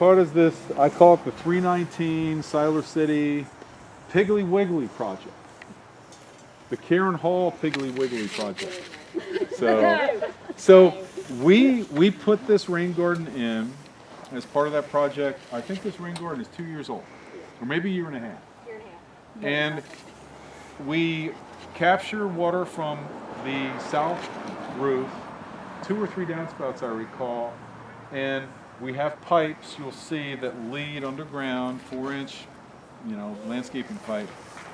part of this, I call it the 319 Siler City Piggly Wiggly project. The Karen Hall Piggly Wiggly project. So we put this rain garden in as part of that project. I think this rain garden is 2 years old, or maybe a year and a half. And we capture water from the south roof, 2 or 3 downspouts I recall, and we have pipes you'll see that lead underground, 4-inch, landscaping pipe,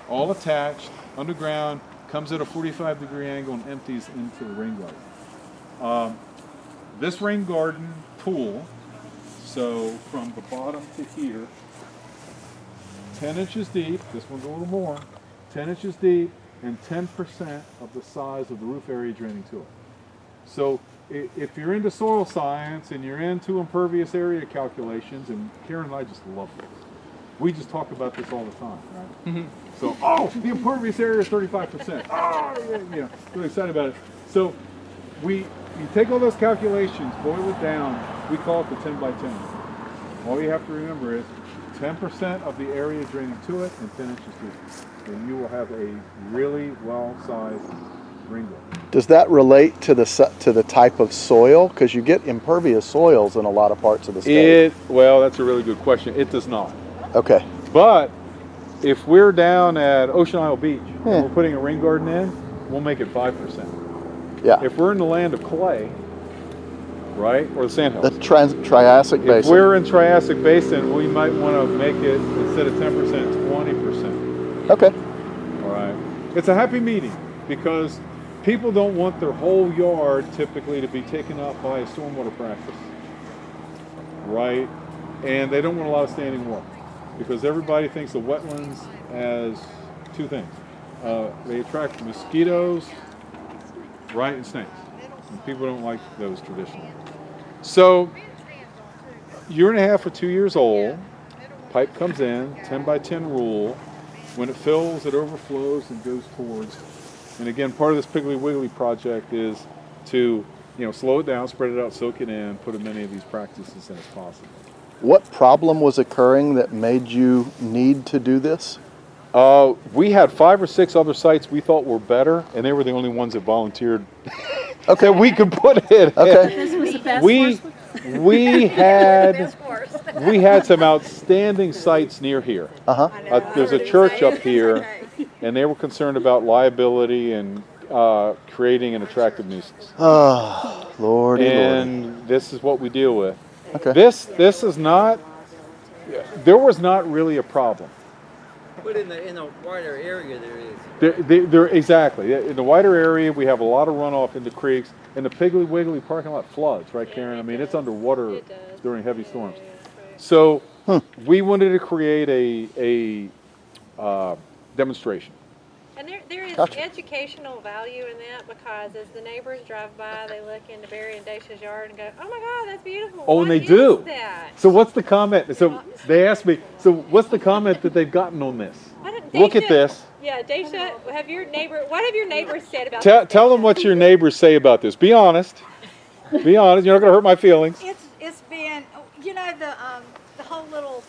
all attached, underground, comes at a 45-degree angle and empties into the rain garden. This rain garden pool, so from the bottom to here, 10 inches deep, this one's a little more, 10 inches deep, and 10% of the size of the roof area draining to it. So if you're into soil science and you're into impervious area calculations, and Karen and I just love this. We just talk about this all the time, right? Mm-hmm. So, the impervious area is 35%. Really excited about it. So you take all those calculations, boil it down, we call it the 10 by 10. All you have to remember is 10% of the area draining to it and 10 inches deep. And you will have a really well-sized rain garden. Does that relate to the type of soil? Because you get impervious soils in a lot of parts of the state. Well, that's a really good question. It does not. Okay. But if we're down at Ocean Isle Beach and we're putting a rain garden in, we'll make it 5%. Yeah. If we're in the land of clay, right, or the sandhills. The Triassic Basin. If we're in Triassic Basin, we might want to make it, instead of 10%, 20%. Okay. All right. It's a happy medium because people don't want their whole yard typically to be taken up by a stormwater practice, right? And they don't want a lot of standing water because everybody thinks of wetlands as 2 things. They attract mosquitoes, right, and snakes. And people don't like those traditionally. So, 1.5 or 2 years old, pipe comes in, 10 by 10 rule. When it fills, it overflows and goes towards. And again, part of this Piggly Wiggly project is to, slow it down, spread it out, soak it in, put as many of these practices in as possible. What problem was occurring that made you need to do this? We had 5 or 6 other sites we thought were better, and they were the only ones that volunteered. Okay, we could put it. Okay. This was the best we had some outstanding sites near here. There's a church up here, and they were concerned about liability and creating an attractive nuisance. Oh, Lordy, and this is what we deal with. Okay. This is not. There was not really a problem. But in the wider area there is. There exactly. In the wider area, we have a lot of runoff into creeks, and the Piggly Wiggly parking lot floods, right, Karen? I mean, it's underwater during heavy storms. So we wanted to create a demonstration. And there is educational value in that because as the neighbors drive by, they look into Barry and Dacia's yard and go, "Oh my God, that's beautiful." Oh, and they do. That? So what's the comment? So they asked me. So what's the comment that they've gotten on this? Look at this. Yeah, Dacia. What have your neighbors said about this? Tell them what your neighbors say about this. Be honest. Be honest. You're not going to hurt my feelings. It's been, the whole little,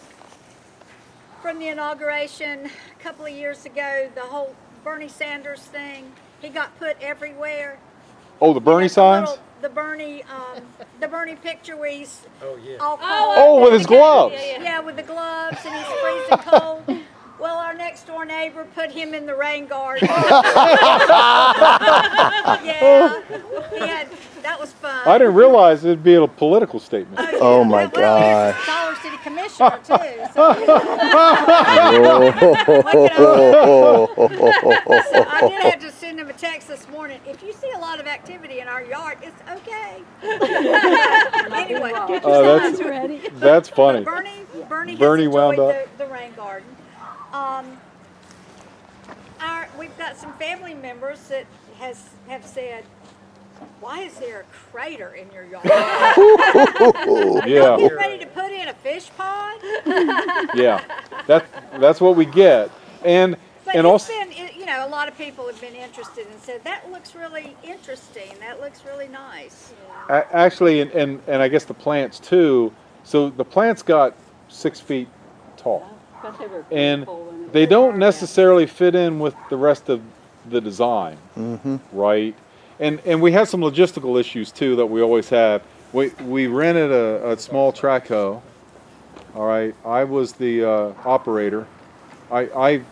from the inauguration a couple of years ago, the whole Bernie Sanders thing, he got put everywhere. Oh, the Bernie signs? The Bernie picture where he's all cold. Oh, with his gloves. Yeah, with the gloves, and he's freezing cold. Well, our next door neighbor put him in the rain garden. That was fun. I didn't realize it'd be a political statement. Oh my gosh. Siler City Commissioner too. So, so I did have to send him a text this morning. If you see a lot of activity in our yard, it's okay. Anyway, get your signs ready. That's funny. Bernie has wound enjoyed up. the rain garden. We've got some family members that have said, "Why is there a crater in your yard?" Yeah. Are you ready to put in a fish pond? Yeah, that's what we get, and it's been, a lot of people have been interested and said that looks really interesting. That looks really nice. Actually, and I guess the plants too. So the plants got 6 feet tall. But they were And beautiful and they don't necessarily fit in with the rest of the design, right? And we had some logistical issues too that we always have. We rented a small track hoe. All right, I was the operator. I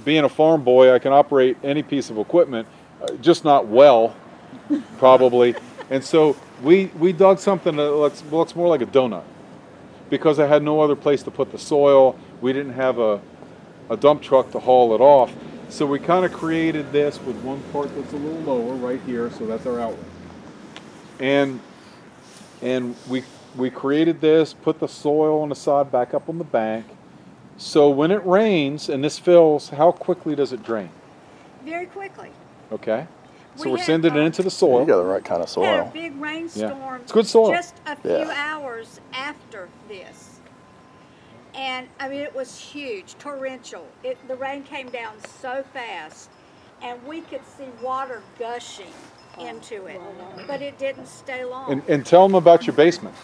being a farm boy, I can operate any piece of equipment, just not well, probably. And so we dug something that looks more like a donut, because I had no other place to put the soil. We didn't have a dump truck to haul it off. So we kind of created this with one part that's a little lower right here, so that's our outlet. And we created this, put the soil on the sod back up on the bank. So when it rains and this fills, how quickly does it drain? Very quickly. Okay. So We we're had, sending it into the You soil. got the right kind of We had a soil. big rainstorm. It's good soil. Just a few Yeah. hours after this. And I mean, it was huge, torrential. The rain came down so fast, and we could see water gushing into it, but it didn't stay long. And tell them about your basement.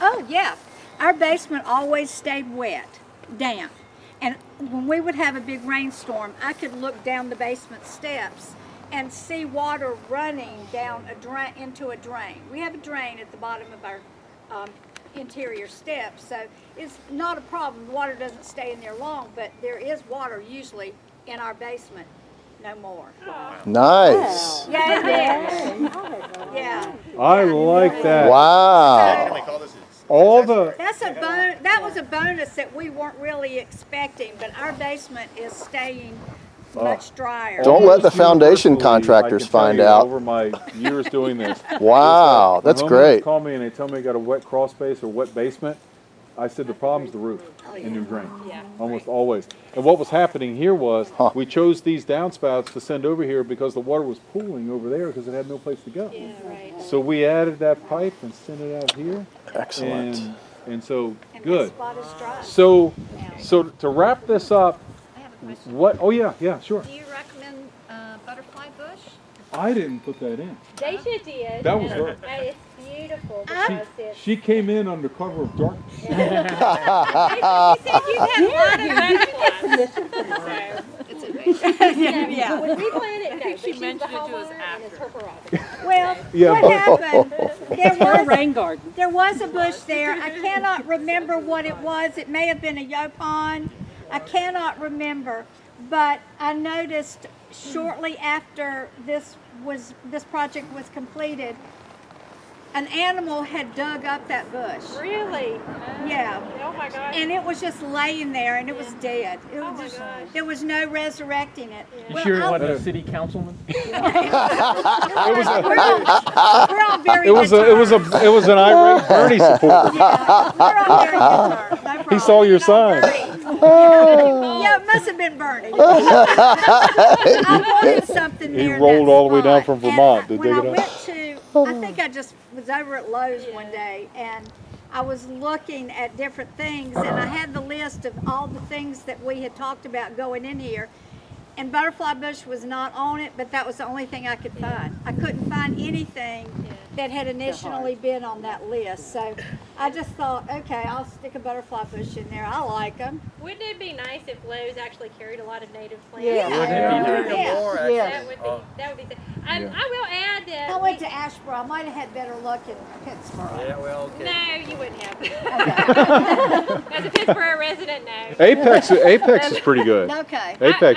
Oh, yeah. Our basement always stayed wet, damp. And when we would have a big rainstorm, I could look down the basement steps and see water running down into a drain. We have a drain at the bottom of our interior steps, so it's not a problem. The water doesn't stay in there long, but there is water usually in our basement. No more. Nice. Yeah, it is. Yeah. I like that. Wow. All the That was a bonus that we weren't really expecting, but our basement is staying much drier. Don't let the foundation universally, contractors I can tell find you, out. Over my years doing this. Wow, that's When homeowners great. call me and they tell me I got a wet crawl space or wet basement, I said the problem's the roof and your drain. Almost always. And what was happening here was we chose these downspouts to send over here because the water was pooling over there because it had no place to go. Yeah, right. So we added that pipe and sent it out here. Excellent. And so And good. this spot is dry. So to wrap this up, I have a question. what? Oh yeah, sure. Do you recommend butterfly bush? I didn't put that in. Daisha did. That was and her. It's beautiful because it's. She came in under cover of darkness. She said you had a lot of butterflies. It's invasive. Yeah. When we planted, no, but she she's mentioned the it to us homeowner and it's after. her prerogative. Well, Yeah, what happened, For a rain garden. there was a bush there. I cannot remember what it was. It may have been a yopon. I cannot remember. But I noticed shortly after this project was completed, an animal had dug up that bush. Really? Yeah. Oh my gosh. And it was just laying there, and it was dead. It Oh was my just, gosh. there was no resurrecting it. You Well, sure it I'll- wasn't a city councilman? we're on very It was good terms. it was an irate Bernie supporter. Yeah, we're on very good terms. No problem. He saw your sign. Yeah, it must have been Bernie. I wanted something He near rolled that all the way down spot. from Vermont And to dig when it I up. went to, I think I just was over at Lowe's one day, and I was looking at different things, and I had the list of all the things that we had talked about going in here. And butterfly bush was not on it, but that was the only thing I could find. I couldn't find anything that had initially been on that list. So I just thought, okay, I'll stick a butterfly bush in there. I like them. Wouldn't it be nice if Lowe's actually carried a lot of native plants? Yeah. That would be. That would be. I will add that. I went to Ashboro. I might have had better luck in Pittsburgh. Yeah, well, okay. No, you wouldn't have. As a Pittsburgh resident, no. Apex is pretty good. Okay. Apex